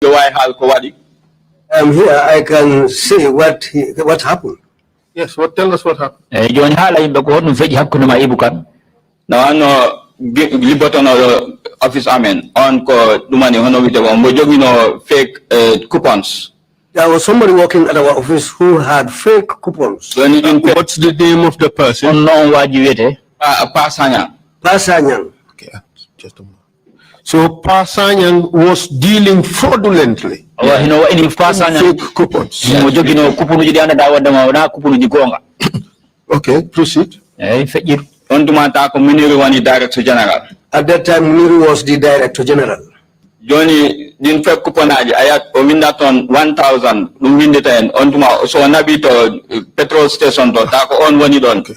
Here I can say what happened. Yes, tell us what happened. Now I know Liboton office amen on ko dumani hono wite mo fake coupons. There was somebody working at our office who had fake coupons. What's the name of the person? Pasanyang. Okay, just a moment. So Pasanyang was dealing fraudulently. Fake coupons. Okay, proceed. At that time, Muniru was the Director General. Johnny didn't fake coupon. I had 1,000 so nabito petrol station to on when you don't.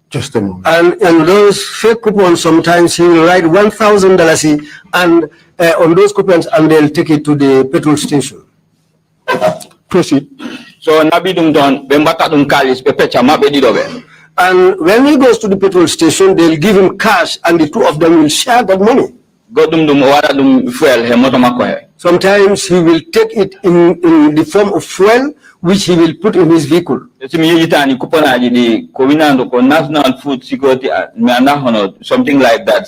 Just a moment. And those fake coupons, sometimes he will write $1,000 and on those coupons, and they'll take it to the petrol station. Proceed. So nabidum don bembata dum kalis pepecha mabedidobe. And when he goes to the petrol station, they'll give him cash, and the two of them will share that money. Sometimes he will take it in the form of fuel, which he will put in his vehicle. National food security, something like that.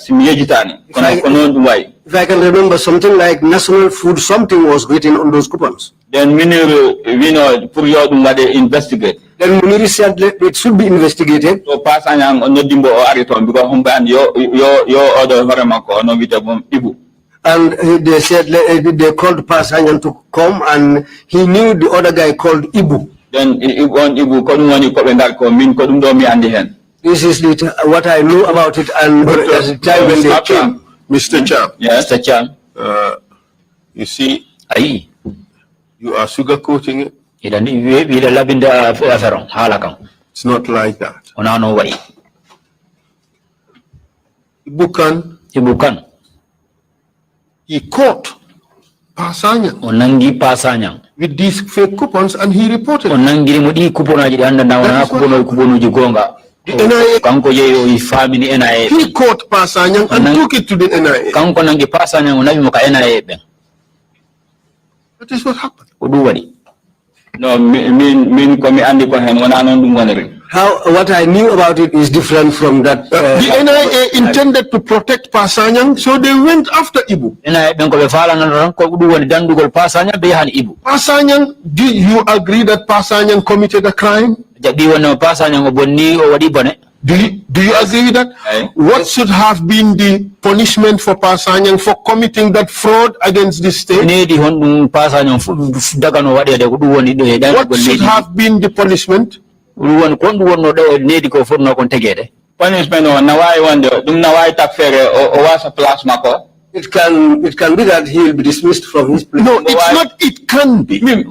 If I can remember, something like national food, something was written on those coupons. Then Muniru, investigate. Then Muniru said it should be investigated. So pass on dimbo or ariton because your other Haramako no Ibu. And they said they called Pasanyang to come, and he knew the other guy called Ibu. Then Ibu Kodumani and the hand. This is what I know about it, and at the time when they came. Mr. Cham. Yes, Mr. Cham. You see, Aye. You are sugarcoating it. It's not like that. Ibukan. He caught Pasanyang with these fake coupons, and he reported. The NIA. He caught Pasanyang and took it to the NIA. That is what happened. No, what I knew about it is different from that. The NIA intended to protect Pasanyang, so they went after Ibu. Pasanyang, do you agree that Pasanyang committed a crime? Do you agree with that? What should have been the punishment for Pasanyang for committing that fraud against the state? What should have been the punishment? Punishment na why wonder na why takfere o wasa plus mako. It can be that he will be dismissed from his place. No, it's not. It can be. It's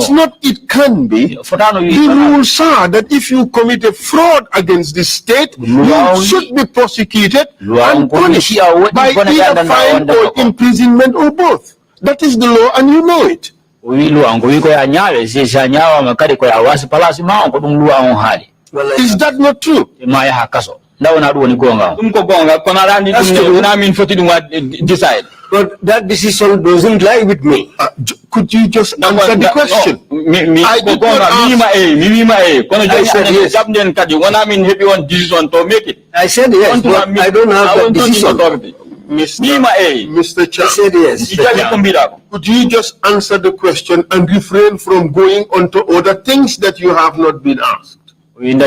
not. It can be. The rules are that if you commit a fraud against the state, you should be prosecuted and punished by either fine or imprisonment or both. That is the law, and you know it. Is that not true? But that decision doesn't lie with me. Could you just answer the question? I did not I said yes, but I don't have that decision. Mr. Cham, I said yes. Could you just answer the question and refrain from going on to other things that you have not been asked? I did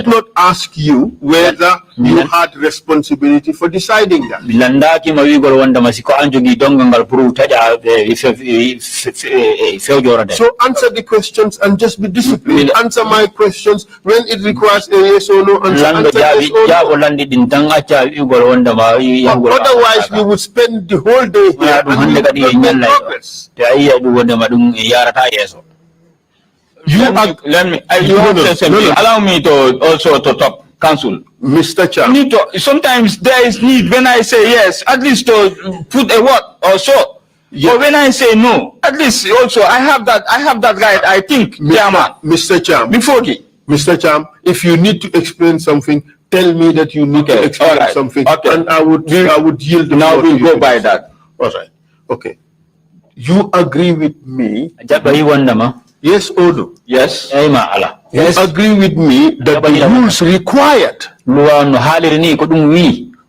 not ask you whether you had responsibility for deciding that. So answer the questions and just be disciplined. Answer my questions when it requires a yes or no answer. Yes or no. Otherwise, we would spend the whole day here and we would not make progress. Allow me to also to talk, counsel. Mr. Cham. Sometimes there is need when I say yes, at least to put a word or so. Yes. But when I say no, at least also I have that right, I think, Mr. Cham. Before Mr. Cham, if you need to explain something, tell me that you need to explain something, and I would yield the now floor to we'll you. go by that. All right. Okay. You agree with me? Yes or no? Yes. Yes. You agree with me that the rules required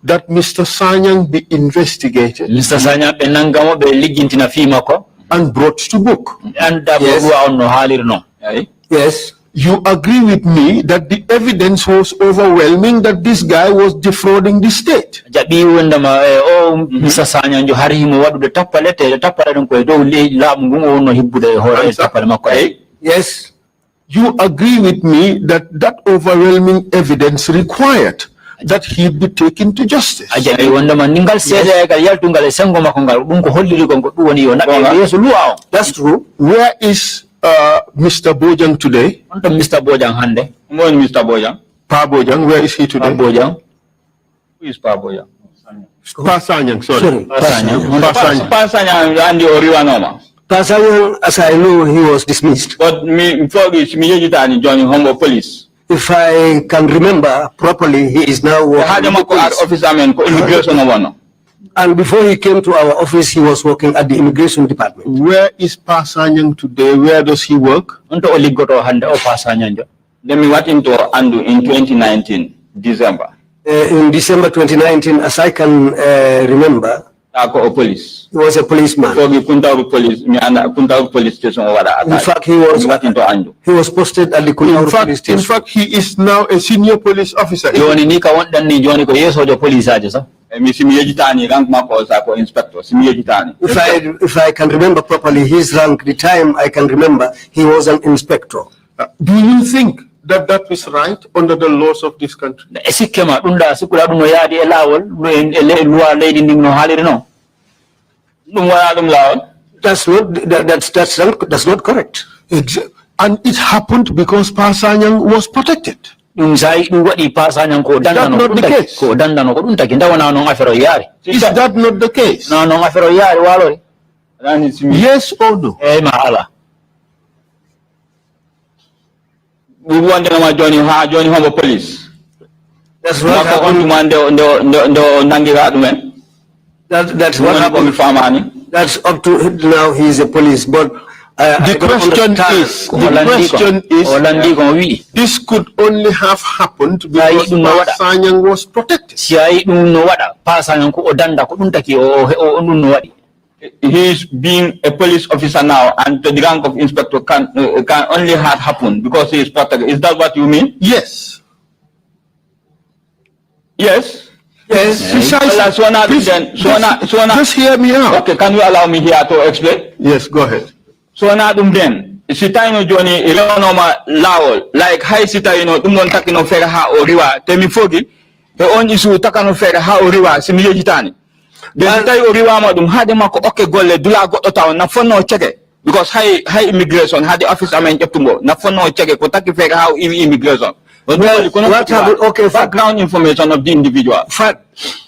that Mr. Sanyang be investigated and brought to book? Yes. Yes. You agree with me that the evidence was overwhelming that this guy was defrauding the state? Yes. You agree with me that that overwhelming evidence required that he be taken to justice? That's true. Where is Mr. Bojang today? Mr. Bojang Hande. Mr. Bojang. Pa Bojang, where is he today? Bojang. Who is Pa Bojang? Pa Sanyang, sorry. Pa Sanyang and the Oriwanoma. Pa Sanyang, as I know, he was dismissed. But me, joining Humble Police. If I can remember properly, he is now working with the police. And before he came to our office, he was working at the immigration department. Where is Pa Sanyang today? Where does he work? Then we went into Andu in 2019, December. In December 2019, as I can remember, police. He was a policeman. Police station. In fact, he was posted at the Kuntaru police station. In fact, he is now a senior police officer. If I can remember properly, his rank, the time I can remember, he was an inspector. Do you think that that is right under the laws of this country? That's not correct. And it happened because Pa Sanyang was protected. Is that not the case? Is that not the case? Yes or no? We want to join Humble Police. That's what happened. That's what happened. That's up to now. He's a police, but the question is, this could only have happened because Pa Sanyang was protected. He is being a police officer now, and the rank of inspector can only have happened because he is protected. Is that what you mean? Yes. Yes. Yes. Just hear me out. Okay, can you allow me here to explain? Yes, go ahead. So na then, sita ino Johnny ilonoma lawol like high sita ino dumon takino fere ha oriwa temi fogi the only su takano fere ha oriwa simiye jitani. Then sita oriwa ma dum hade mako okay golle dula goddo taw na fonno cheke because high immigration hade office amen jeptumbo na fonno cheke ko taki fere ha immigration. Well, what happened? Okay, background information of the individual.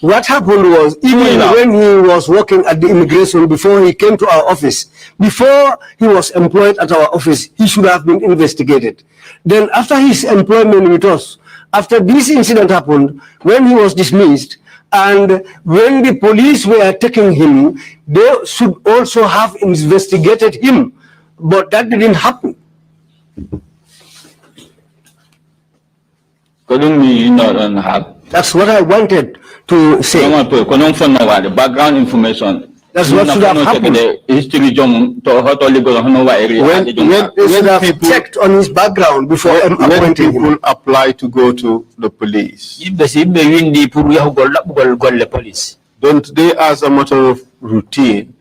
What happened was, even when he was working at the immigration before he came to our office, before he was employed at our office, he should have been investigated. Then after his employment with us, after this incident happened, when he was dismissed, and when the police were taking him, they should also have investigated him. But that didn't happen. That's what I wanted to say. Background information. That's what should have happened. When they should have checked on his background before appointing him. People apply to go to the police, don't they, as a matter of routine,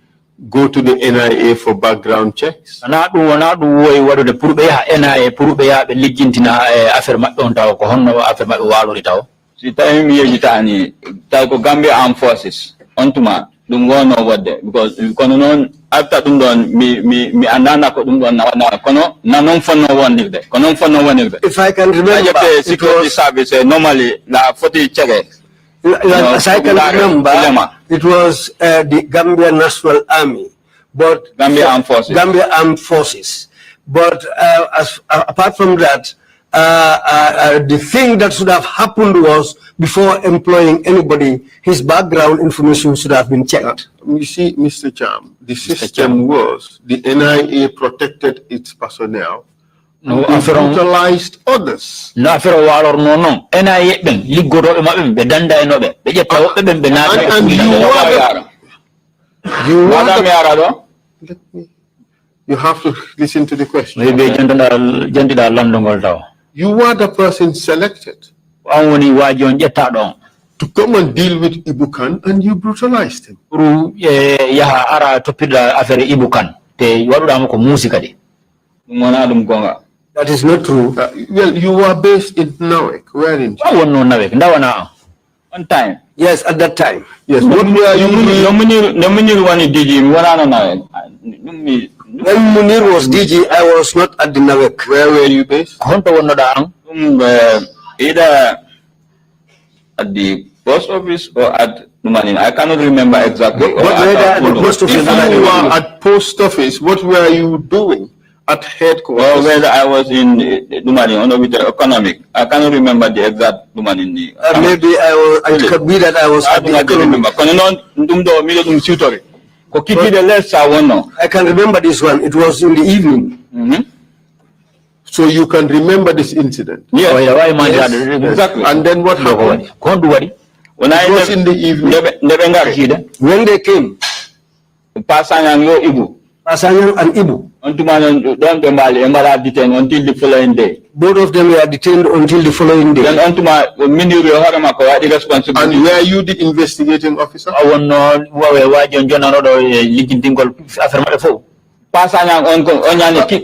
go to the NIA for background checks? Si time yejitani taiko Gambia Armed Forces ontuma dum go no wadde because kono non after dum don mi andana ko dum don na kono na non fonno wonde kono fonno wonde. If I can remember, security service normally la foti cheke. As I can remember, it was the Gambia National Army, but Gambia Armed Forces. Gambia Armed Forces. But apart from that, the thing that should have happened was, before employing anybody, his background information should have been checked. You see, Mr. Cham, the system was the NIA protected its personnel. No, brutalized others. No, after a while or no. NIA ben ligoro be danda no be. Be jetta be be na. And you have to listen to the question. You were the person selected to come and deal with Ibukan, and you brutalized him. That is not true. Well, you were based in Nawek, weren't you? One time. Yes, at that time. Yes. What were you doing? When Munir was DG, I was not at the Nawek. Where were you based? Either at the post office or at Numanin. I cannot remember exactly. At the post office. If you were at post office, what were you doing at headquarters? Well, whether I was in Numanin or with the economic. I cannot remember the exact Numanin. Maybe it could be that I was at the economic. I can remember this one. It was in the evening. So you can remember this incident? Yes. Yes. Exactly. And then what happened? When I was in the evening. When they came, Pasanyang and Ibu. Detained until the following day. Both of them were detained until the following day. Then And were you the investigating officer?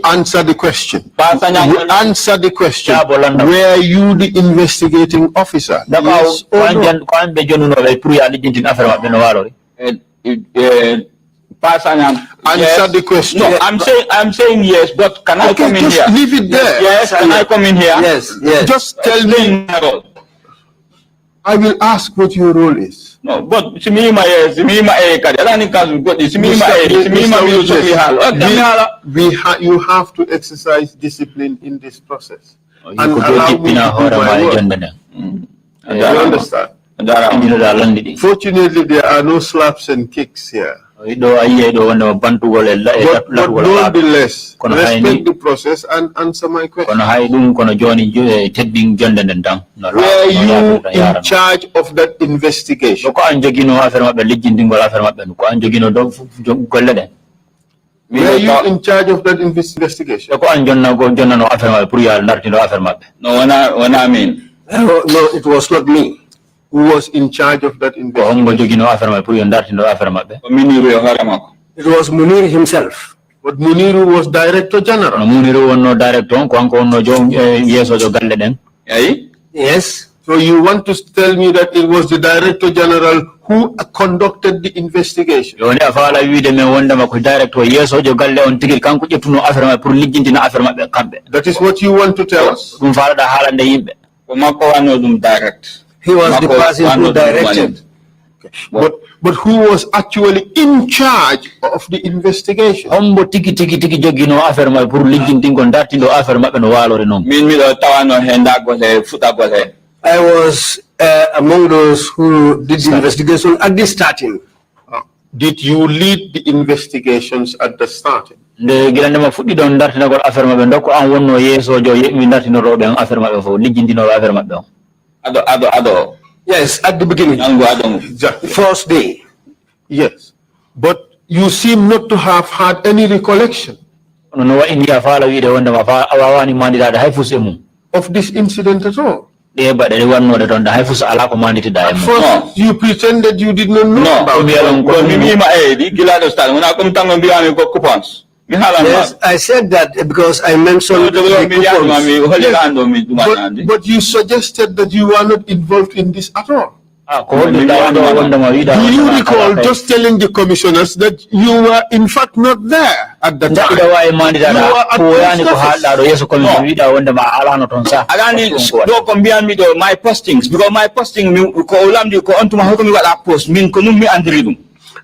Answer the question. Answer the question. Were you the investigating officer? Yes or no? Answer the question. No, I'm saying yes, but can I come in just here? Leave it there. Yes, can I come in here? Yes, yes. Just tell me. I will ask what your role is. No, but you have to exercise discipline in this process. And allow me to do my work. You understand? Fortunately, there are no slaps and kicks here. But nonetheless, respect the process and answer my question. Were you in charge of that investigation? Were you in charge of that investigation? No, when I mean. No, it was not me. Who was in charge of that investigation? It was Munir himself. But Muniru was Director General. Yes. So you want to tell me that it was the Director General who conducted the investigation? That is what you want to tell us? He was the person who directed. But who was actually in charge of the investigation? I was among those who did the investigation at the starting. Did you lead the investigations at the starting? Yes, at the beginning. Exactly. First day. Yes. But you seem not to have had any recollection of this incident at all. At first, you pretended you did not know about it. Yes, I said that because I mentioned the coupons. But you suggested that you were not involved in this at all. Do you recall just telling the commissioners that you were in fact not there at the time? You were at my postings, because my posting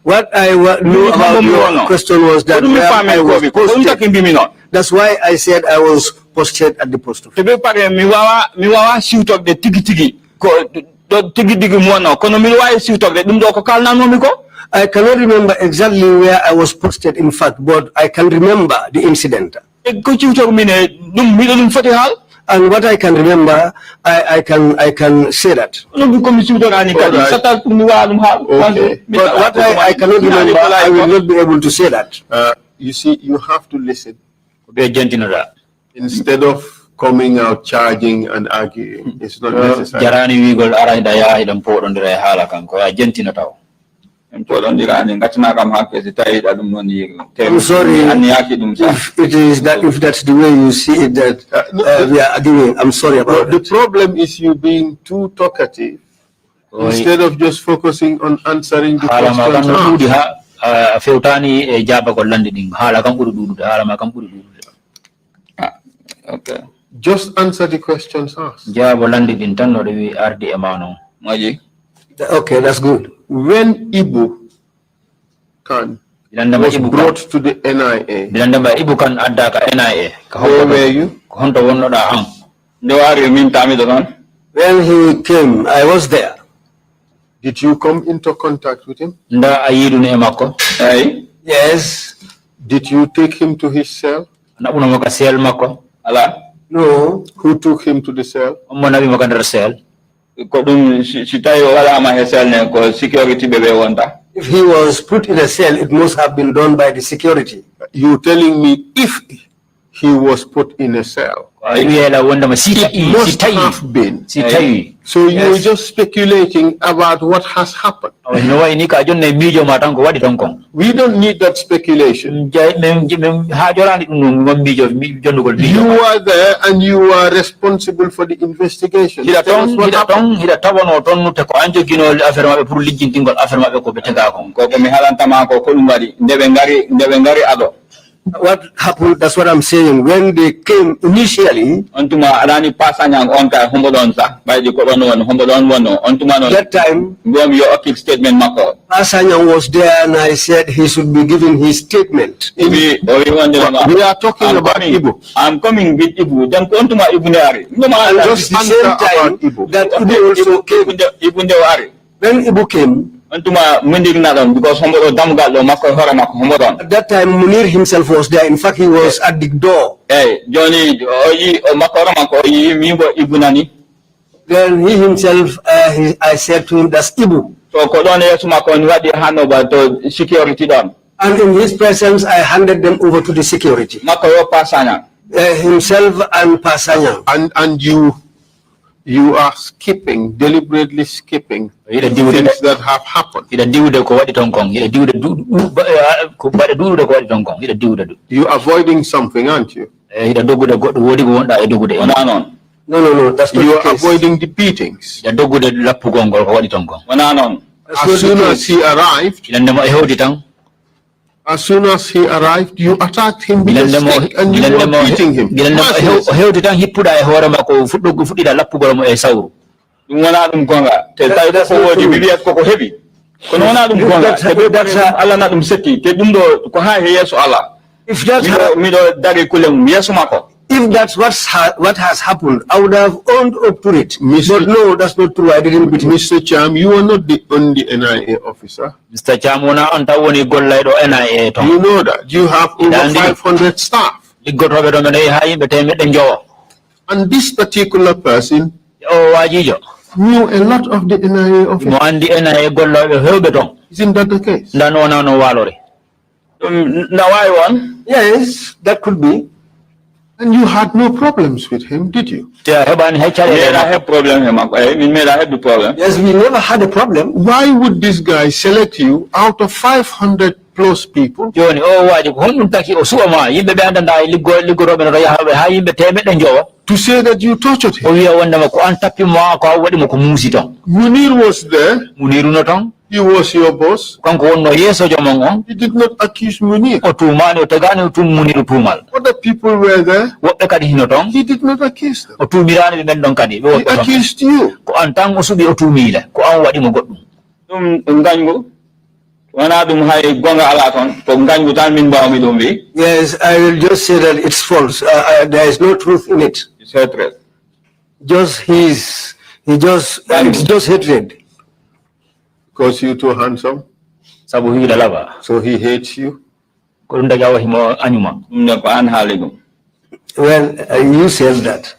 what I knew about your question was that I was posted. That's why I said I was posted at the post office. Tebe pare mi wawa siutok de tigi ko do tigi mo no kono mi wawa siutok de dum do ko kalna no mi ko. I cannot remember exactly where I was posted, in fact, but I can remember the incident. And what I can remember, I can say that. Okay. But what I cannot remember, I will not be able to say that. You see, you have to listen. Instead of coming out charging and arguing, it's not necessary. I'm sorry if that's the way you see it, that we are arguing. I'm sorry about the problem is you being too talkative instead of just focusing on answering the questions. Okay. Just answer the questions asked. Okay, that's good. When Ibu Khan was brought to the NIA, where were you? When he came, I was there. Did you come into contact with him? Yes. Did you take him to his cell? No. Who took him to the cell? If he was put in a cell, it must have been done by the security. You telling me if he was put in a cell? It must have been. So you were just speculating about what has happened. We don't need that speculation. You are there and you are responsible for the investigation. Tell us what happened. What happened, that's what I'm saying. When they came initially, that time, Pasanyang was there and I said he should be giving his statement. We are talking about Ibu. I'm coming with Ibu. And just the same time that Ibu also came. When Ibu came, because at that time Munir himself was there. In fact, he was at the door. Then he himself, I said to him, that's Ibu. And in his presence, I handed them over to the security. Himself and Pasanya. And you are skipping, deliberately skipping things that have happened. You're avoiding something, aren't you? No, that's not You the are case. avoiding the beatings. As soon as he arrived, you attacked him with a stick and you were beating him. If that's what has happened, I would have owned up to it. But no, that's not true. I didn't beat him. Mr. Cham, you are not the only NIA officer. Mr. Cham, you know that. You have over 500 staff. And this particular person knew a lot of the NIA officers. Isn't that the case? Yes, that could be. And you had no problems with him, did you? I have problem. Yes, we never had a problem. Why would this guy select you out of 500 plus people to say that you tortured him? Munir was there. He was your boss. He did not accuse Munir. Other people were there. He did not accuse them. He accused you. Yes, I will just say that it's false. There is no truth in it. It's hatred. It's just hatred. Because you're too handsome, so he hates you. Well, you said that.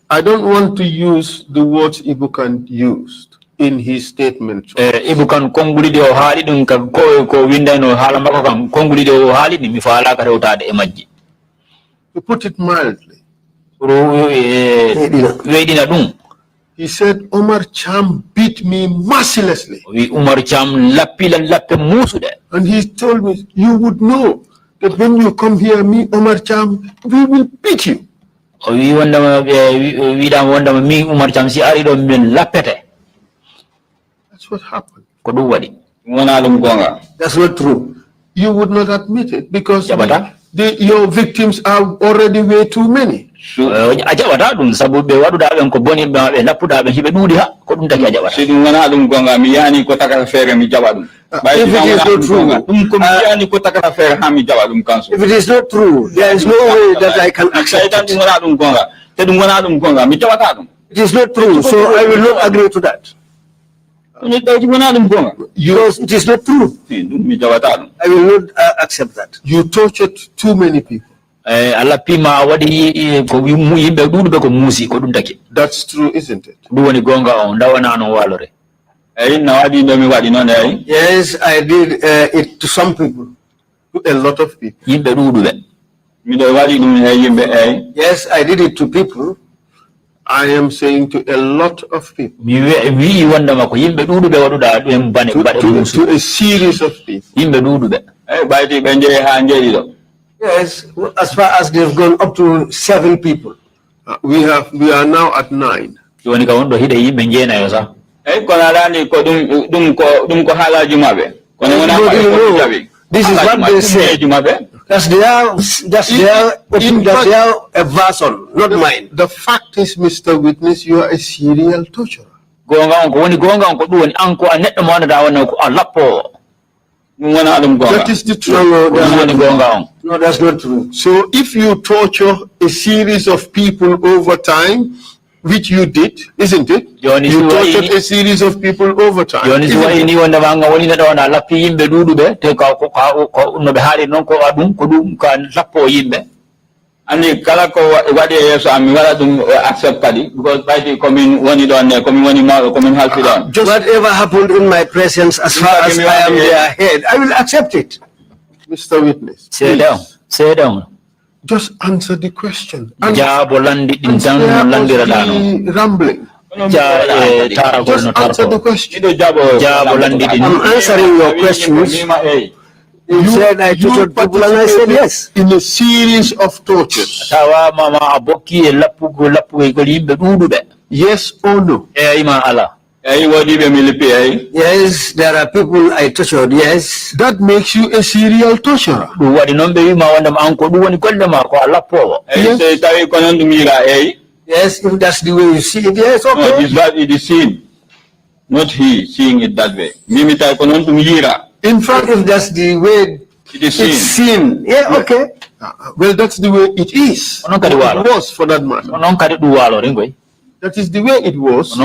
I don't want to use the words Ibukan used in his statement. Ibukan konguli de ohali dun ko winda no halamba ko kam konguli de ohali ni mi fala ka rewta de majji. To put it mildly, he said Omar Cham beat me mercilessly. Omar Cham lappe musude. And he told me, you would know that when you come here, me Omar Cham, we will beat you. We wonder me Omar Cham si ari do men lappete. That's what happened. That's not true. You would not admit it because your victims are already way too many. If it is not true, there is no way that I can accept it. It is not true, so I will not agree to that. Because it is not true. I will not accept that. You tortured too many people. That's true, isn't it? Yes, I did it to some people. To a lot of people. Yes, I did it to people. I am saying to a lot of people. To a series of people. Yes, as far as they've gone up to 7 people. We are now at 9. This is what they say. That's their a version, not mine. The fact is, Mr. Witness, you are a serial torturer. That is the truth. No, that's not true. So if you torture a series of people over time, which you did, isn't it? You tortured a series of people over time. And the Kalako what accept because by the coming one coming half just whatever happened in my presence, as far as I am their head, I will accept it. Mr. Witness, Say down. Just answer the question. Rambling. Just answer the question. I'm answering your questions. You said I tortured people and I said yes. In a series of tortures. Yes or no? Yes, there are people I tortured, yes. That makes you a serial torturer. Yes, if that's the way you see it, yes, okay. No, it is seen. Not he seeing it that way. In fact, if that's the way it is seen, yeah, okay. Well, that's the way it is. It was, for that matter. That is the way it was.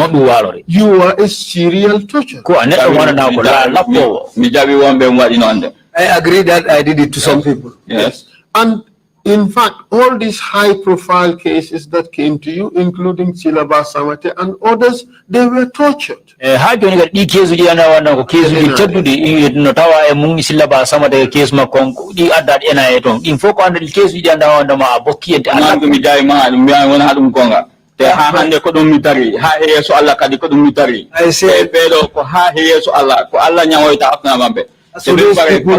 You are a serial torturer. I agree that I did it to some people. Yes. And in fact, all these high-profile cases that came to you, including Silaba Samate and others, they were tortured. I say, so those people,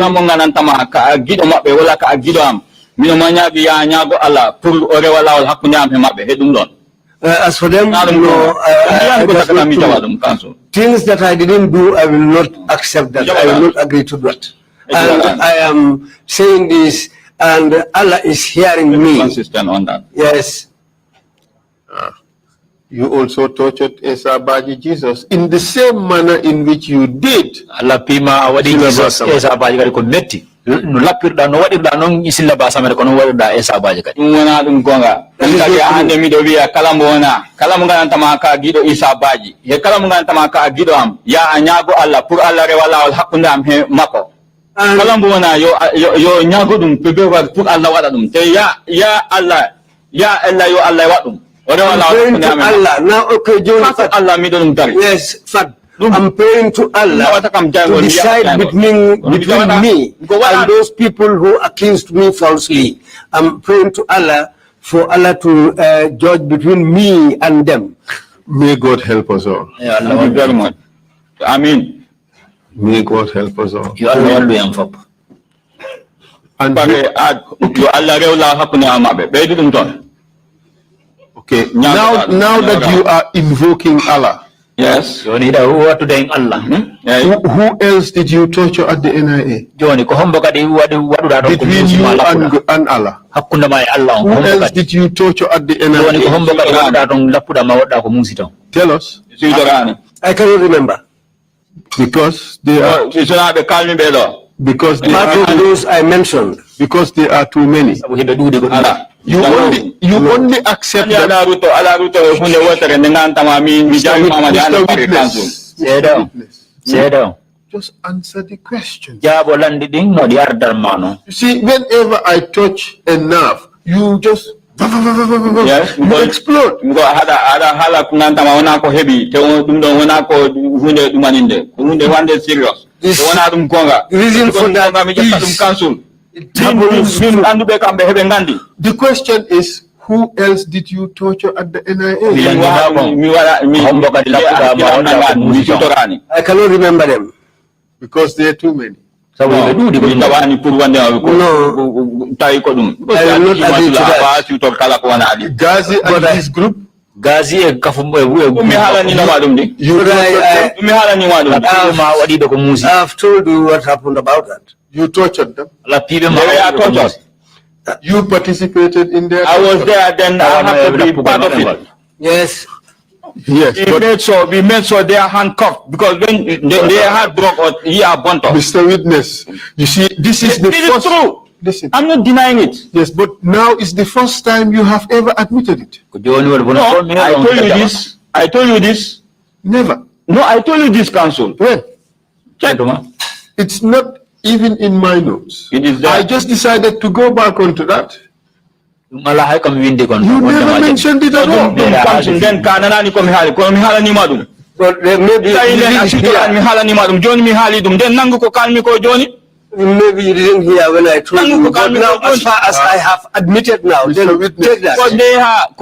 as for them, things that I didn't do, I will not accept that. I will not agree to that. And I am saying this, and Allah is hearing me. Consistent on that. Yes. You also tortured Esa Baji Jesus in the same manner in which you did. Allah pima wadi Jesus Esa Baji kadi ko metti. No lapirda no wadi da non isilla ba samere ko no wadi da Esa Baji kadi. Wona dum gonga. Kadi ande mi do wiya kala mo wona. Kala mo ngana tamaka gido Esa Baji. Ye kala mo ngana tamaka gido am ya anyago Allah pour Allah rewala wal hakunda am he mako. Kala mo wona yo nyago dum pebe wa pour Allah wada dum. Te ya Allah yo Allah wadum. I'm praying to Allah. Now, okay, yes, I'm praying to Allah to decide between me and those people who accused me falsely. I'm praying to Allah for Allah to judge between me and them. May God help us all. Yeah, thank you very much. Amen. May God help us all. You Allah will am fop. And you Allah okay, now that you are invoking Allah, yes, who else did you torture at the NIA? Between you and Allah. Who else did you torture at the NIA? Tell us. I cannot remember. Because they are. Because they are those I mentioned. Because there are too many. You only accept that. Say down. Just answer the question. You see, whenever I touch a nerve, you just yes, you explode. This reason for that the question is, who else did you torture at the NIA? I cannot remember them. Because there are too many. No, I will not agree to that. Gazi and his group? Gazi I have told you what happened about that. You tortured them? They were tortured. You participated in their I was there, then I have to be part of it. Yes. Yes. We made sure they are handcuffed because when they had broke or burnt off. Mr. Witness, you see, this is the first. True. Listen. I'm not denying it. Yes, but now is the first time you have ever admitted it. No, I told you this. I told you this. Never. No, I told you this, counsel. When? Check. It's not even in my notes. It is there. I just decided to go back onto that. You never mentioned it at all. Then But maybe you didn't hear when I told you. But now, as far as I have admitted now, then take that. Because they have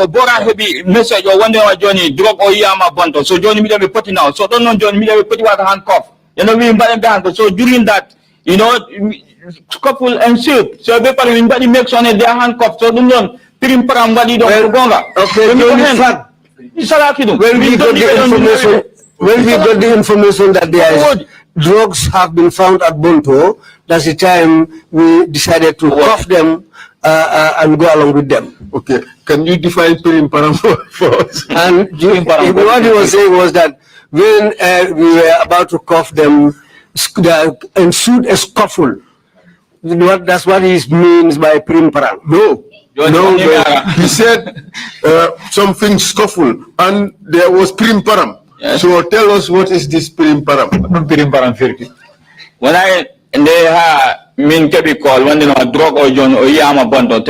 heavy message or one day Johnny drop or Yama Bonto. So Johnny Miller will put it now. So don't know Johnny Miller will put you at a handcuff. You know, we invite them. So during that, you know, couple ensued. So everybody makes on it their handcuffs. So don't know. Okay, when we got the information that drugs have been found at Bonto, that's the time we decided to cuff them and go along with them. Okay, can you define Pirim-Param for us? And what he was saying was that when we were about to cuff them, ensued a scuffle. That's what he means by Pirim-Param. No, he said something scuffle, and there was Pirim-Param. Yes. So tell us, what is this Pirim-Param? When they have mean kebi call when they know drug or John or Yama Bonto,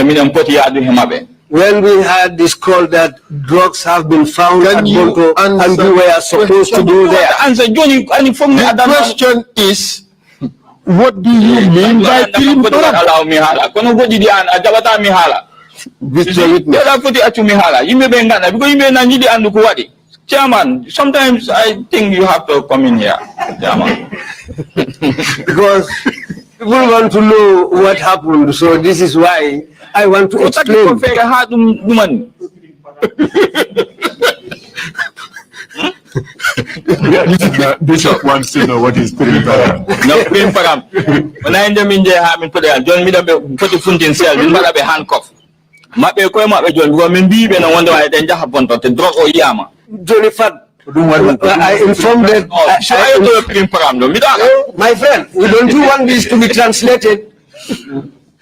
when we had this call that drugs have been found at Bonto and we were supposed to do that. The question is, what do you mean by Pirim-Param? Chairman, sometimes I think you have to come in here, Chairman. Because people want to know what happened, so this is why I want to explain. Bishop wants to know what is Pirim-Param. No, Pirim-Param. When I am in there, I'm in John Miller put the foot in cell, you will have a handcuff. Mabe ko mabe John because min bi be no wonder why den jaha bonto te drug o yama. Johnny Fat, I informed that. My friend, don't you want this to be translated?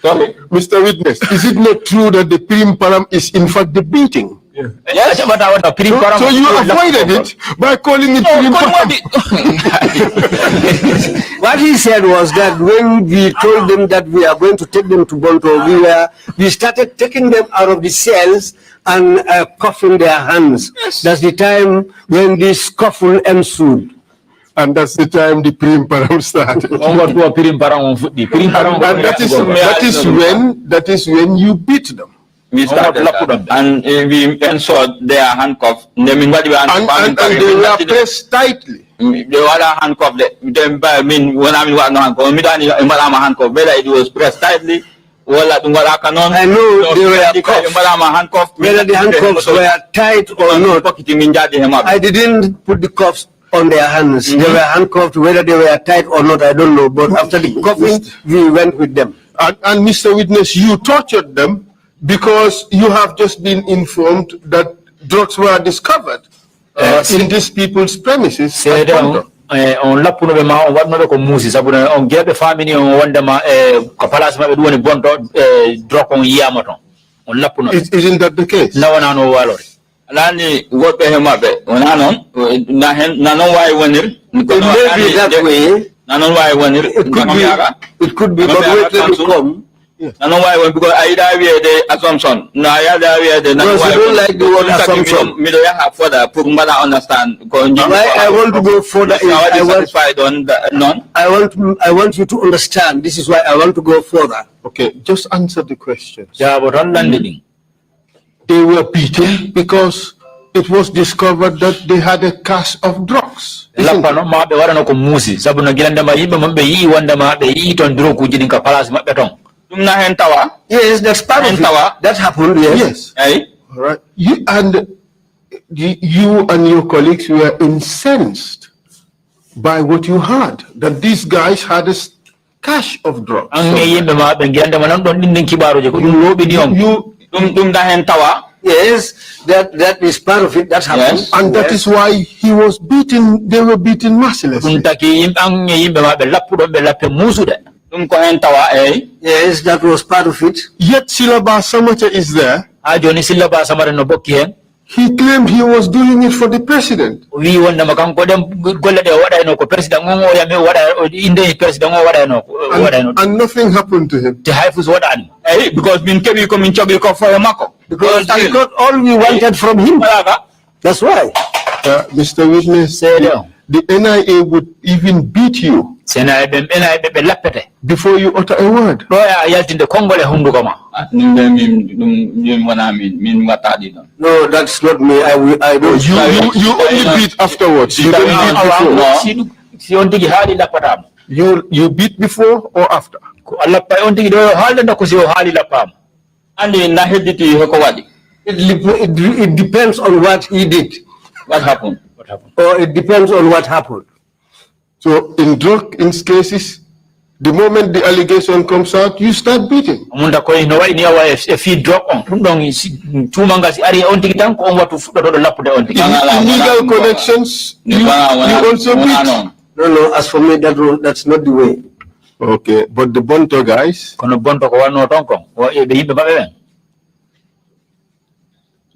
Sorry, Mr. Witness, is it not true that the prim param is in fact the beating? Yes, but so you avoided it by calling it prim param. What he said was that when we told them that we are going to take them to Bonto, we started taking them out of the cells and cuffing their hands. Yes. That's the time when this scuffle ensued. And that's the time the prim param started. And that is when you beat them. We started and we ensured their handcuffs. And they were pressed tightly. They were handcuffed. When I mean handcuffed, whether it was pressed tightly. I know they were cuffed. Whether the handcuffs were tight or not, I didn't put the cuffs on their hands. They were handcuffed, whether they were tight or not, I don't know. But after the cuffing, we went with them. And Mr. Witness, you tortured them because you have just been informed that drugs were discovered in these people's premises. On lapuno be ma on wadno be ko musi sabuna on gebe family on wonde ma kapalas ma be woni bonto drop on yamaton on lapuno. Isn't that the case? No one no walori lani wobe hemabe onanon nanon way wonir maybe that way nanon way wonir it could be but wait till you come. Nanon way won because I we the assumption na ya da we the no, you don't like the word assumption. Me do have further pour mbala understand ko I want to go further. I want you to understand. This is why I want to go further. Okay, just answer the question. They were beaten because it was discovered that they had a cache of drugs. Yes, that's part of it. That happened, yes. All right. You and your colleagues were incensed by what you heard, that these guys had a cache of drugs. Yes, that is part of it. That happened. Yes. And that is why he was beaten. They were beaten mercilessly. Yes, that was part of it. Yet Silaba Samacha is there. He claimed he was doing it for the president. And nothing happened to him. Because we got all we wanted from him. That's why. Mr. Witness, the NIA would even beat you before you utter a word. No, that's not me. I don't. You only beat afterwards. You don't beat before. You beat before or after? It depends on what he did. What happened? Or it depends on what happened. So in drug cases, the moment the allegation comes out, you start beating. Illegal connections, you also beat. No, as for me, that's not the way. Okay, but the Bonto guys. The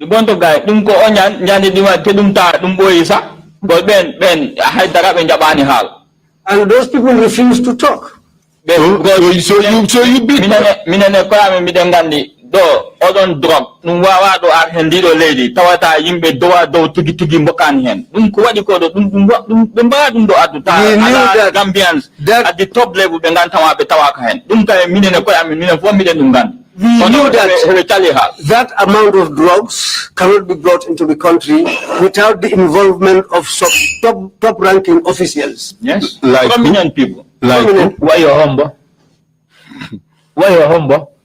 Bonto guy, ko onyan nyandi diwa kedumta dumboisa, but ben haidara ben jabani hal. And those people refuse to talk. So you beat. Minane ko ame midengandi do odon drug numwa do arhendido lady tawata yimbe do tigi mbokan hen ko wadi ko do dum do aduta ala Gambians at the top level be nganta wa be tawaka hen dum kay minene ko ame minene fo miden dum gan. We knew that amount of drugs cannot be brought into the country without the involvement of some top-ranking officials. Yes, like prominent people. Like why you're humble? Why you're humble?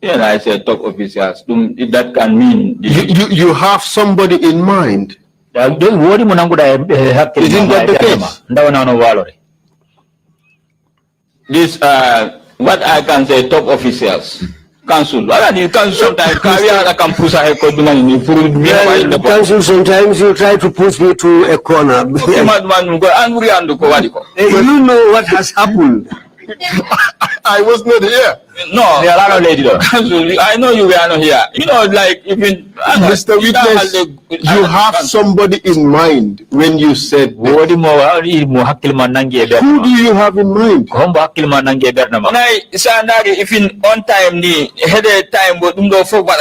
Yeah, I said top officials. That can mean you have somebody in mind. Don't worry, isn't that the case? This what I can say, top officials. Council. Council sometimes council sometimes you try to push me to a corner. You know what has happened. I was not here. No, I know you were not here. You know, like even Mr. Witness, you have somebody in mind when you said that. Who do you have in mind? If in on time ni had a time but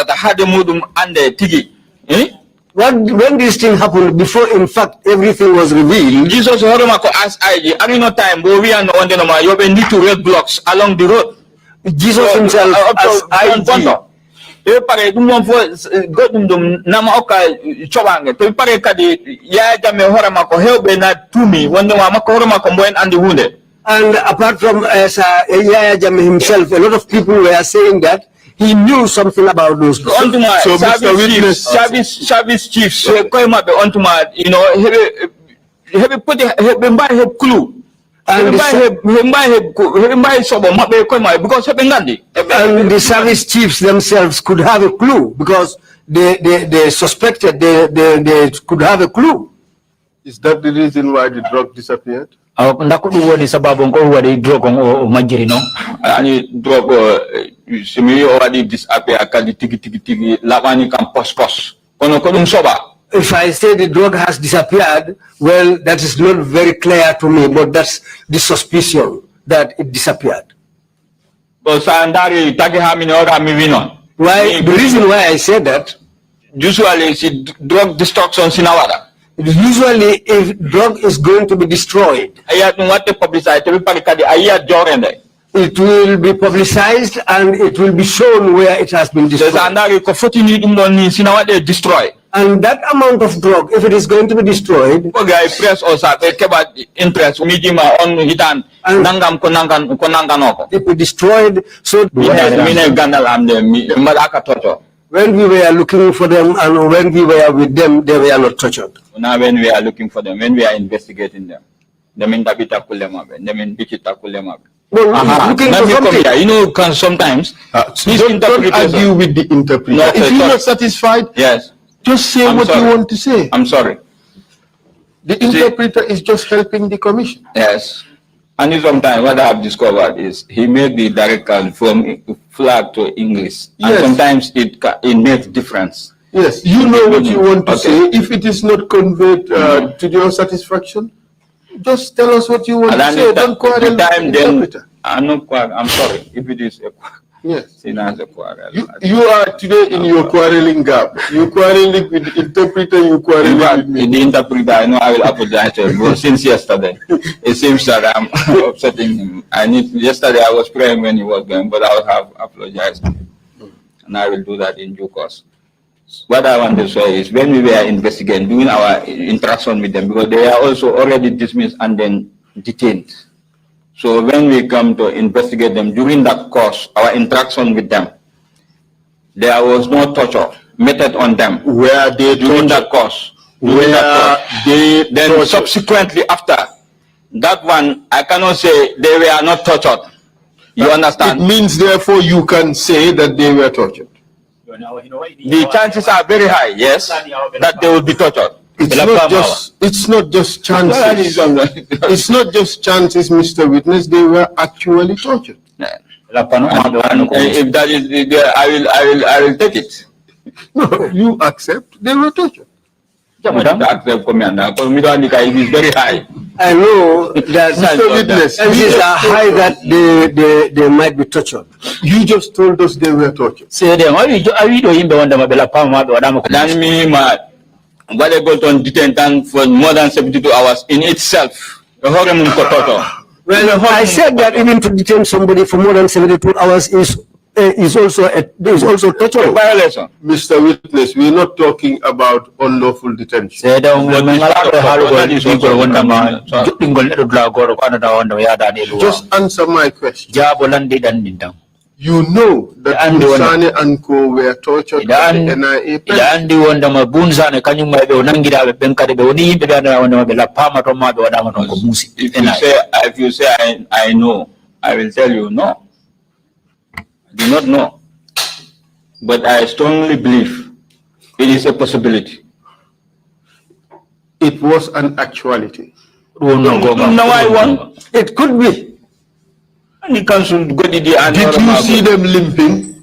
had a modum and the tigi. When this thing happened, before in fact everything was revealed, Jesus asked IG, I mean no time, but we are no one you need to red blocks along the road. Jesus himself as IG. Pare dum for godum nama oka chobange to pare kadi ya jame horama ko hewbe na tumi wonde wa makko horama ko mboen andi hunde. And apart from Yaya Jammeh himself, a lot of people were saying that he knew something about those. So Mr. Witness, service chiefs, you know, he put a clue. And the service chiefs themselves could have a clue because they suspected they could have a clue. Is that the reason why the drug disappeared? And drug already disappeared. If I say the drug has disappeared, well, that is not very clear to me, but that's the suspicion that it disappeared. Why? The reason why I say that, usually it's drug destruction sinawada. Usually, if drug is going to be destroyed, it will be publicized and it will be shown where it has been destroyed. And that amount of drug, if it is going to be destroyed, it will be destroyed. So when we were looking for them and when we were with them, they were not tortured. Now when we are looking for them, when we are investigating them, well, looking for something. You know, sometimes don't argue with the interpreter. No, if you're not satisfied, yes, just say what you want to say. I'm sorry. The interpreter is just helping the commission. Yes. And sometimes what I have discovered is he made the direct call from flag to English. And yes, sometimes it makes difference. Yes, you know what you want to say. If it is not conveyed to your satisfaction, just tell us what you want to say. Don't quarrel with the interpreter. I'm sorry if it is a quarrel. Yes. You are today in your quarreling gap. You quarreling with the interpreter, you quarreling with me. The interpreter, I know I will apologize to him. Since yesterday, it seems that I'm upsetting him. Yesterday I was praying when he was going, but I will have apologized to him. And I will do that in due course. What I want to say is when we were investigating, doing our interaction with them, because they are also already dismissed and then detained. So when we come to investigate them during that course, our interaction with them, there was no torture meted on them. Where they during that course, then subsequently after that one, I cannot say they were not tortured. You understand? It means therefore you can say that they were tortured. The chances are very high, yes, that they will be tortured. It's not just chances. It's not just chances, Mr. Witness. They were actually tortured. If that is, I will take it. No, you accept they were tortured. Accept, Commander. It is very high. I know that Mr. Witness, chances are high that they might be tortured. You just told us they were tortured. What they got on detention for more than 72 hours in itself. Well, I said that even to detain somebody for more than 72 hours is also torture. Violation. Mr. Witness, we're not talking about unlawful detention. Just answer my question. You know that Bunsane and Co were tortured by the NIA. If you say I know, I will tell you no. I do not know. But I strongly believe it is a possibility. It was an actuality. It could be. Did you see them limping?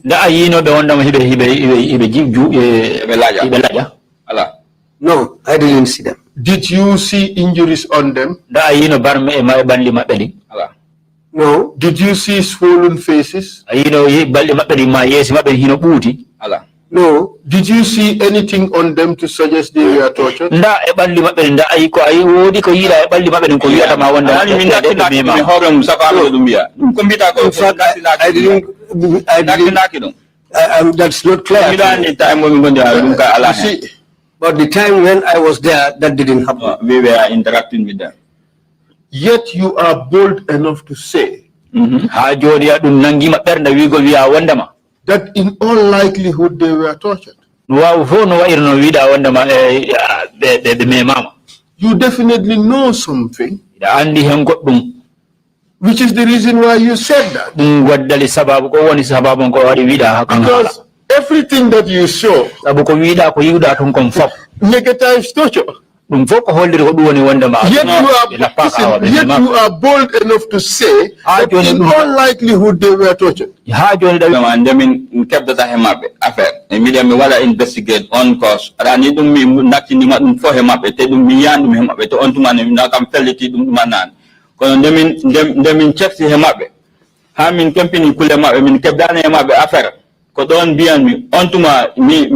No, I didn't see them. Did you see injuries on them? No. Did you see swollen faces? No. Did you see anything on them to suggest they were tortured? In fact, that's not clear. But the time when I was there, that didn't happen. We were interacting with them. Yet you are bold enough to say that in all likelihood they were tortured. You definitely know something, which is the reason why you said that. Because everything that you show negatives torture. Yet you are bold enough to say that in all likelihood they were tortured. And then kept the time up affair. Immediately while I investigate on cause. I need to me nothing for him up. It me and him up on to man not come fell it to manan. Because them checks him up. I'm in company cool him up. I mean kept him up affair. Kodon bian mi ontuma mi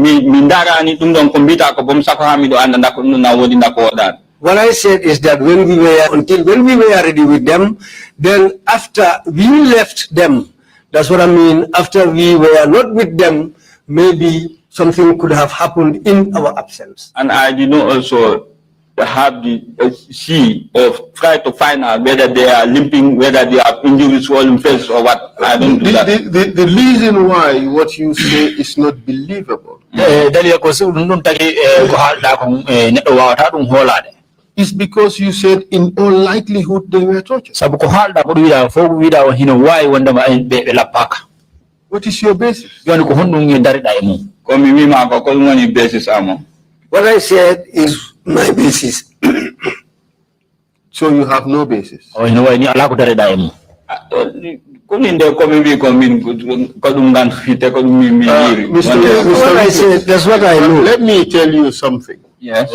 ndara ni tumdon kombita ko bom sako hamido anda ndako na wodi ndako dan. What I said is that when we were ready with them, then after we left them, that's what I mean, after we were not with them, maybe something could have happened in our absence. And I did not also have the see or try to find out whether they are limping, whether they are injuries, swollen face or what. I don't do that. The reason why what you say is not believable is because you said in all likelihood they were tortured. What is your basis? What I said is my basis. So you have no basis. Oh, you know, that's what I know. Let me tell you something. Yes.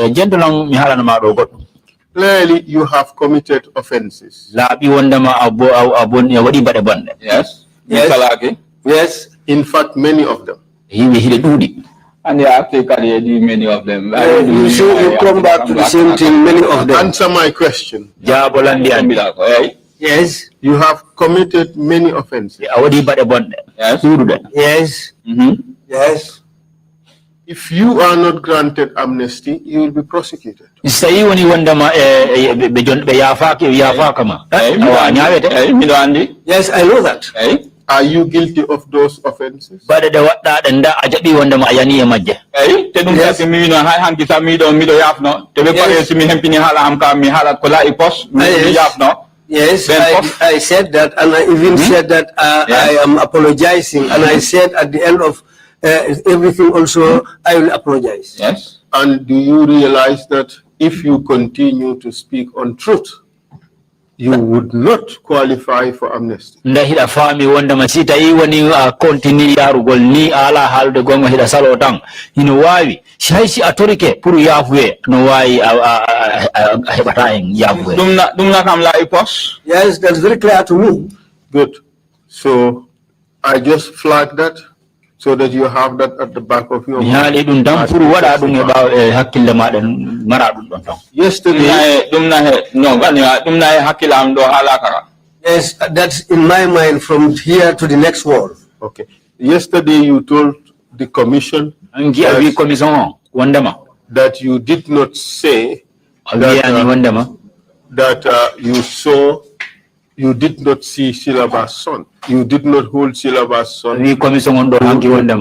Clearly, you have committed offenses. Yes. Yes. Yes. In fact, many of them. And they actually many of them. You see, you come back to the same thing, many of them. Answer my question. Yes. You have committed many offenses. Yes. Yes. Yes. If you are not granted amnesty, you will be prosecuted. Yes, I know that. Are you guilty of those offenses? Yes, I said that, and I even said that I am apologizing, and I said at the end of everything also, I will apologize. Yes. And do you realize that if you continue to speak on truth, you would not qualify for amnesty? Ndahida fami wanda masita iwani continue yarugol ni ala halde gonga hida salotang ino wawi shaisi atorike puru yafwe no wawi hebataeng yafwe dumna kam la ipos. Yes, that's very clear to me. Good. So I just flag that so that you have that at the back of your mind. Yesterday, yes, that's in my mind from here to the next world. Okay. Yesterday you told the commission that you did not say that you did not see Silaba's son. You did not hold Silaba's son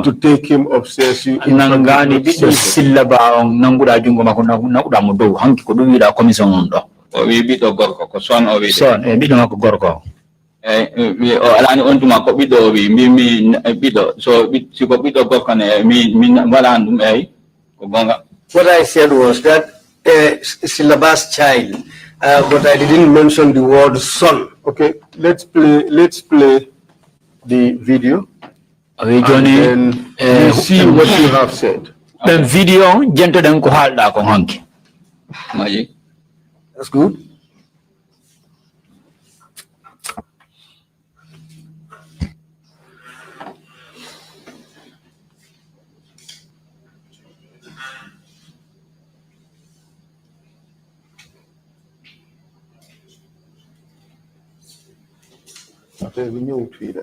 to take him upstairs. You alani ontuma ko bido wi mi bido so si ko bido ko kane mi wala ndum ko gonga. What I said was that syllabus child, but I didn't mention the word son. Okay, let's play the video. And then we see what you have said. The video, gentle dan ko halda ko hanki. Maji. That's good. Okay, we knew it.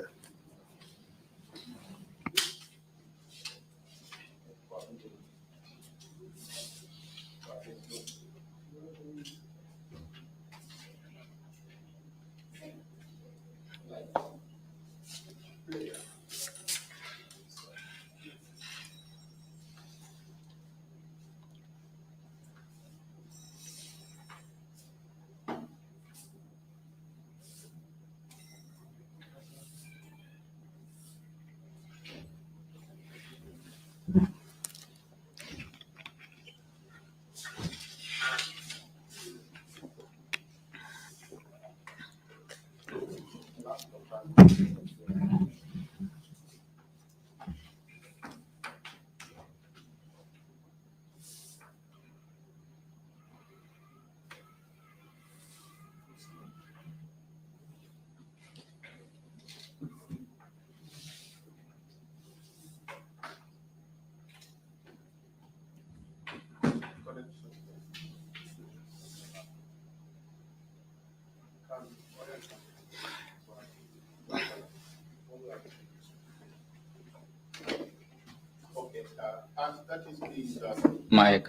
Mike.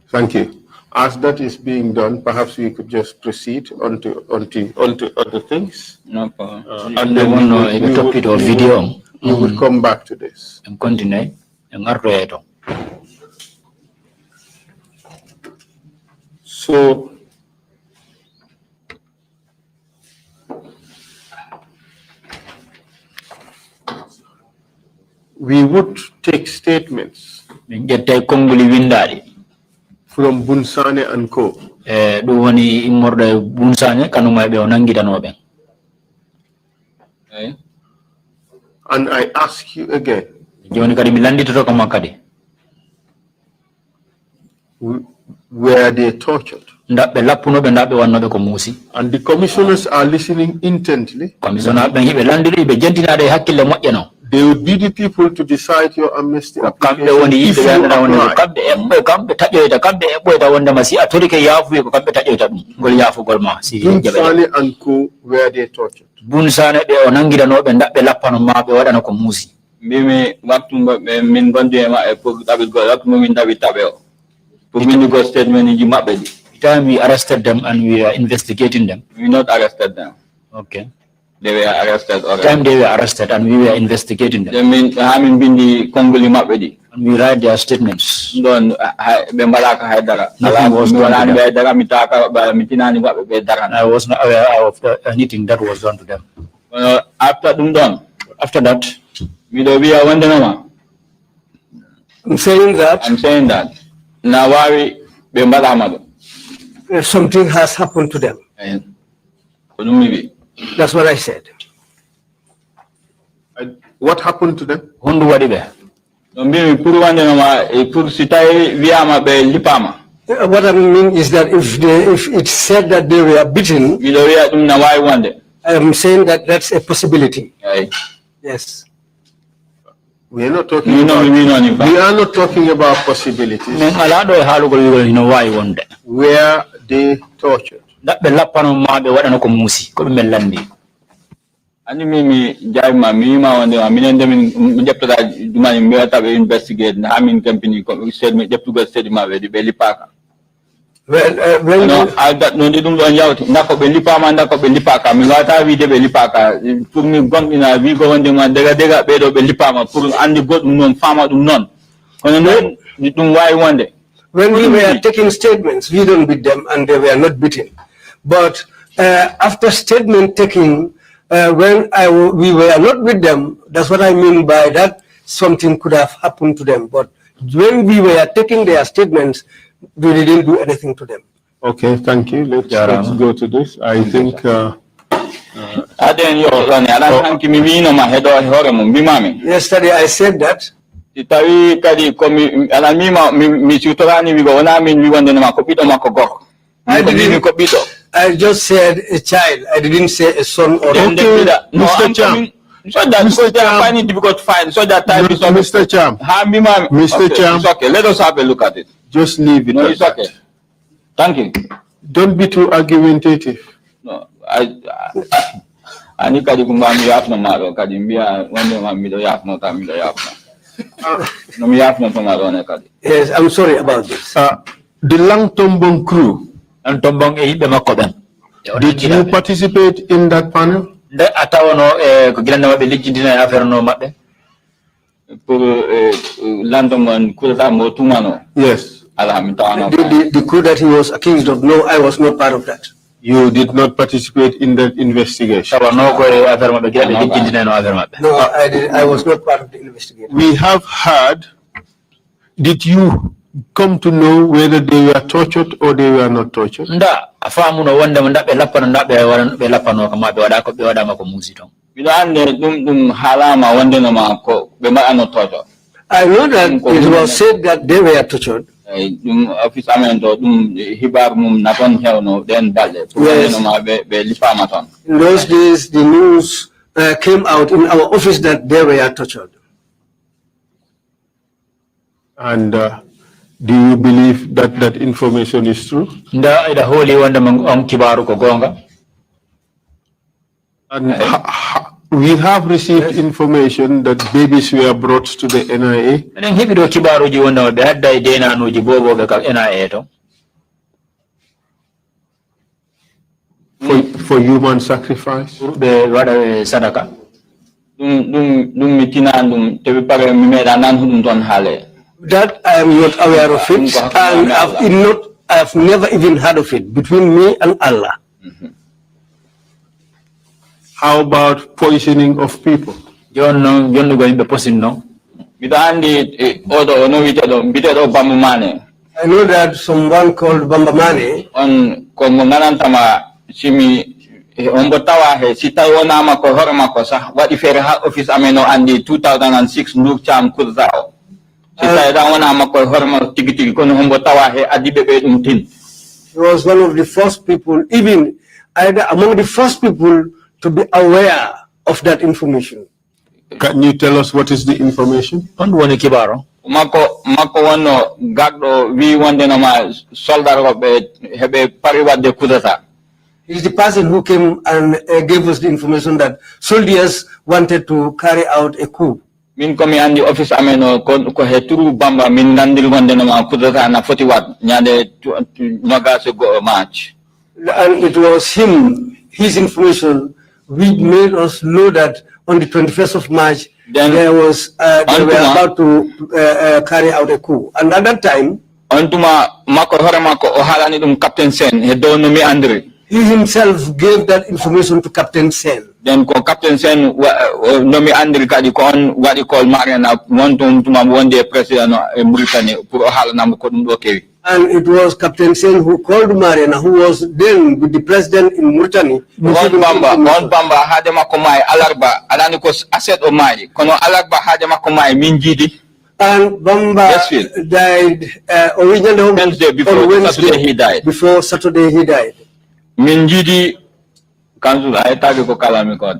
Thank you. As that is being done, perhaps we could just proceed onto other things. No problem. And then we would come back to this. So we would take statements from Bunsane and Co. And I ask you again, were they tortured? And the commissioners are listening intently. They would be the people to decide your amnesty application if you apply. Bunsane and Co. were they tortured? Mimi waktu min bande ma e pour David go waktu min David tabeo. Pour min go statement in Jimabedi. Time we arrested them and we are investigating them. We not arrested them. Okay. They were arrested already. Time they were arrested and we were investigating them. They mean having been the Congolese Mabedi. And we write their statements. Don Bembalaka Haidara. Nothing was done to them. I was not aware of anything that was done to them. After that, I'm saying that now something has happened to them. That's what I said. What happened to them? What I mean is that if it's said that they were beaten, I'm saying that that's a possibility. Yes. We are not talking about possibilities. Were they tortured? Ani mimi jaima mima wande aminende min jepta dumani mbeta be investigate na amin company ko said me jeptu go said ma be lipaka. Well, when no that no dum do nyawti nako be lipama ndako be lipaka mi wata wi de be lipaka pour mi gon ina wi go wonde ma dega be do be lipama pour andi god non fama dum non kono non ni dum way wonde. When we were taking statements, we don't beat them and they were not beaten. But after statement taking, when we were not with them, that's what I mean by that, something could have happened to them. But when we were taking their statements, we didn't do anything to them. Okay, thank you. Let's go to this. I think. Yesterday I said that. I just said a child. I didn't say a son or okay, Mr. Cham. So that Mr. Cham, I find it difficult to find. So that time Mr. Cham. Mr. Cham. It's okay. Let us have a look at it. Just leave it. No, it's okay. Thank you. Don't be too argumentative. No, I need to go back to the office. Kadimbia, when the man middle yap no time middle yap no me yap no tomorrow ne kadi. Yes, I'm sorry about this. The Lang Tombong crew. And Tombong Did you participate in that panel? The Atawono Gilana be legendina aferno mabbe. Pour Landomon Kuramo Tumano. Yes. The coup that he was accused of, no, I was not part of that. You did not participate in that investigation? No, I was not part of the investigation. We have heard, did you come to know whether they were tortured or they were not tortured? I know that it was said that they were tortured. Yes. In those days, the news came out in our office that they were tortured. And do you believe that that information is true? And we have received information that babies were brought to the NIA. For human sacrifice. That I am not aware of it, and I have never even heard of it between me and Allah. How about poisoning of people? I know that someone called Bambamane what if office ameno and the 2006 Nur Cham Kurzao. He was one of the first people, even either among the first people to be aware of that information. Can you tell us what is the information? He's the person who came and gave us the information that soldiers wanted to carry out a coup. Min komi andi office ameno ko heturu bamba min nandil wonde no ma kudata na 40 watt nyande nogase go match. And it was him, his information, which made us know that on the 21st of March, they were about to carry out a coup. And at that time, Captain Sen, he don't know me Andre. He himself gave that information to Captain Sen. Then Captain Sen no me Andre kadi kon what you call Mariana one day president Mauritania pour halana ko dum do kewi. And it was Captain Sen who called Mariana, who was then with the president in Mauritania. One Bamba hadema komai alarba alani ko asset o mari kono alarba hadema komai minjidi. And Bamba died originally on Wednesday. Saturday he died. Before Saturday he died. Minjidi kanzu ay tagi ko kalami ko.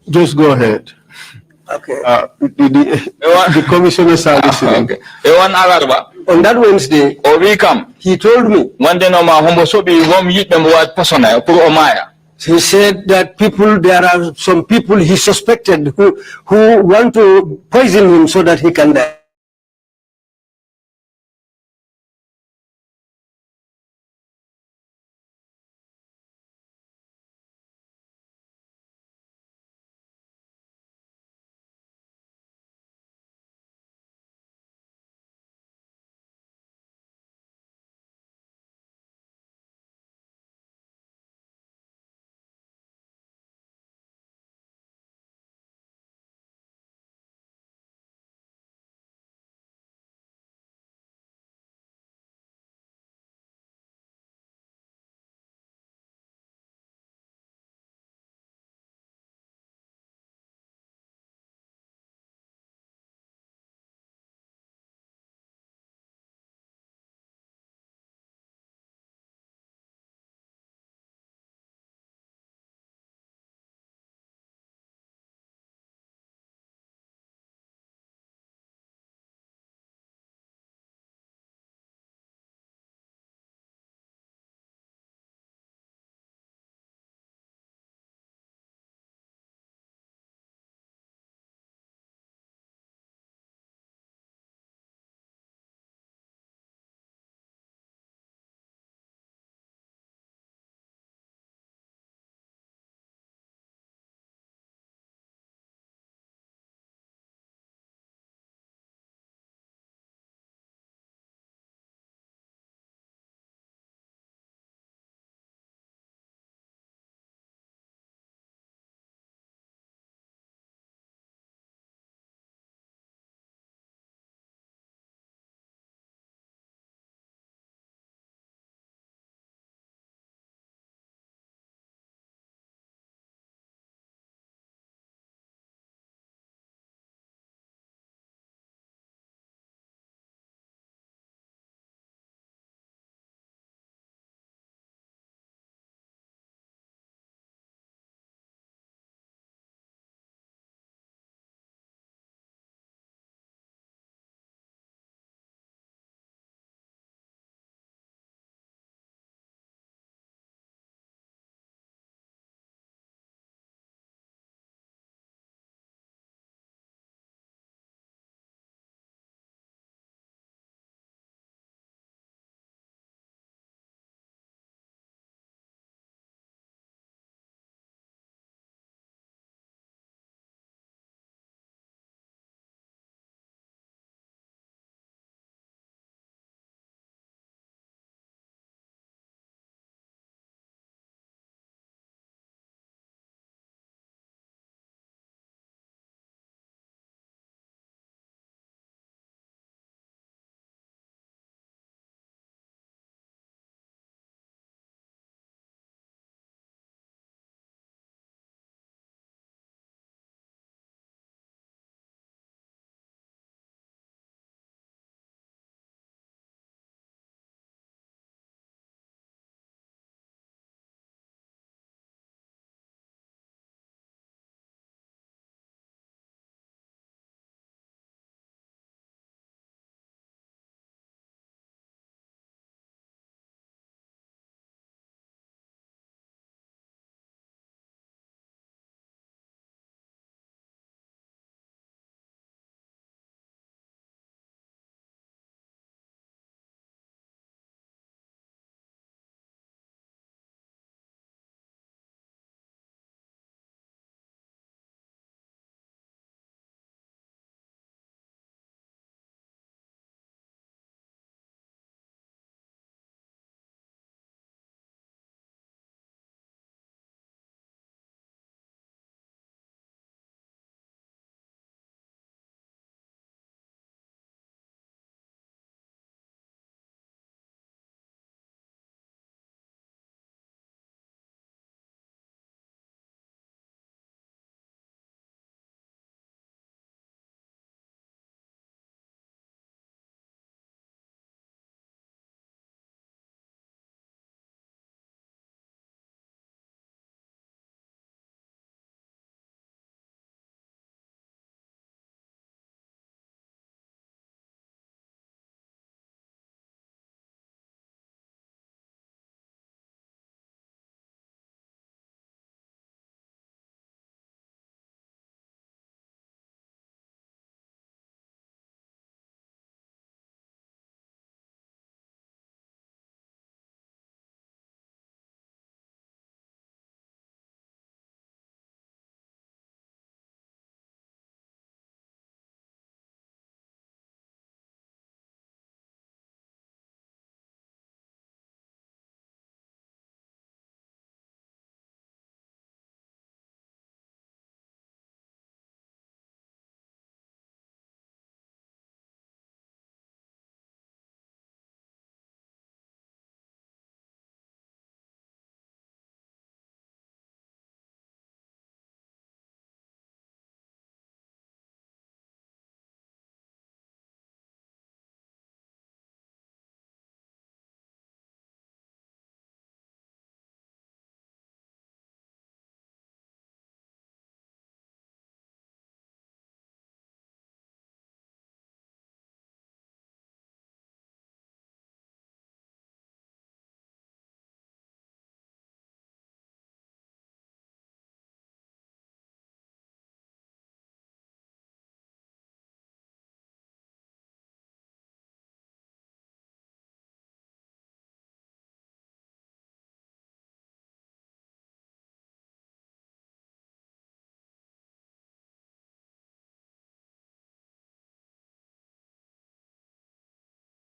Just go ahead. Okay. The commissioners are listening. Okay. On that Wednesday, he told me. He said that there are some people he suspected who want to poison him so that he can die.